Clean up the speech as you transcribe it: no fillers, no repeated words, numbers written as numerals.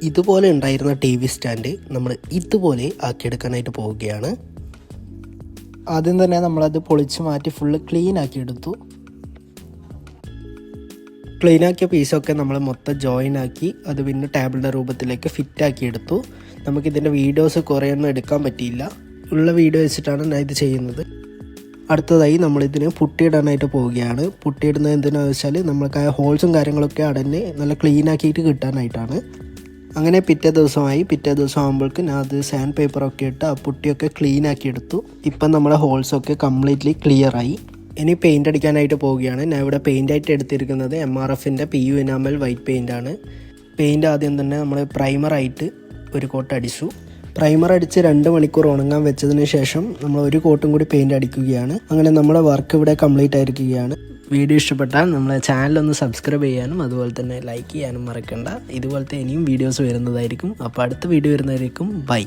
ഇതുപോലെ ഉണ്ടായിരുന്ന T V stand നമ്മൾ ഇതുപോലെ ആക്കിയെടുക്കാനായിട്ട് പോവുകയാണ്. ആദ്യം തന്നെ നമ്മളത് പൊളിച്ച് മാറ്റി ഫുള്ള് ക്ലീൻ ആക്കി എടുത്തു. ക്ലീനാക്കിയ പീസൊക്കെ നമ്മൾ മൊത്തം ജോയിൻ ആക്കി അത് പിന്നെ ടേബിളിൻ്റെ രൂപത്തിലേക്ക് ഫിറ്റാക്കി എടുത്തു. നമുക്കിതിൻ്റെ വീഡിയോസ് കുറേയൊന്നും എടുക്കാൻ പറ്റിയില്ല. ഉള്ള വീഡിയോ വെച്ചിട്ടാണ് ഞാൻ ഇത് ചെയ്യുന്നത്. അടുത്തതായി നമ്മളിതിന് പുട്ടിയിടാനായിട്ട് പോവുകയാണ്. പുട്ടിയിടുന്നത് എന്തിനാണെന്ന് വെച്ചാൽ നമ്മൾക്ക് ആ ഹോൾസും കാര്യങ്ങളൊക്കെ അടഞ്ഞ് നല്ല ക്ലീൻ ആക്കിയിട്ട് കിട്ടാനായിട്ടാണ്. അങ്ങനെ പിറ്റേ ദിവസം ആകുമ്പോഴേക്കും ഞാൻ അത് സാൻഡ് പേപ്പറൊക്കെ ഇട്ട് ആ പുട്ടിയൊക്കെ ക്ലീൻ ആക്കി എടുത്തു. ഇപ്പം നമ്മുടെ ഹോൾസൊക്കെ കംപ്ലീറ്റ്ലി ക്ലിയറായി. ഇനി പെയിൻ്റ് അടിക്കാനായിട്ട് പോവുകയാണ്. ഞാൻ ഇവിടെ പെയിൻ്റായിട്ട് എടുത്തിരിക്കുന്നത് MRFൻ്റെ PU എനാമൽ വൈറ്റ് പെയിൻ്റാണ്. പെയിൻ്റ് ആദ്യം തന്നെ നമ്മൾ പ്രൈമറായിട്ട് ഒരു കോട്ട് അടിച്ചു. പ്രൈമർ അടിച്ച് 2 മണിക്കൂർ ഉണങ്ങാൻ വെച്ചതിന് ശേഷം നമ്മൾ ഒരു കോട്ടും കൂടി പെയിൻ്റ് അടിക്കുകയാണ്. അങ്ങനെ നമ്മുടെ വർക്ക് ഇവിടെ കംപ്ലീറ്റ് ആയിരിക്കുകയാണ്. വീഡിയോ ഇഷ്ടപ്പെട്ടാൽ നമ്മളെ ചാനലൊന്ന് സബ്സ്ക്രൈബ് ചെയ്യാനും അതുപോലെ തന്നെ ലൈക്ക് ചെയ്യാനും മറക്കണ്ട. ഇതുപോലത്തെ ഇനിയും വീഡിയോസ് വരുന്നതായിരിക്കും. അപ്പോൾ അടുത്ത വീഡിയോ വരുന്നതായിരിക്കും. ബൈ.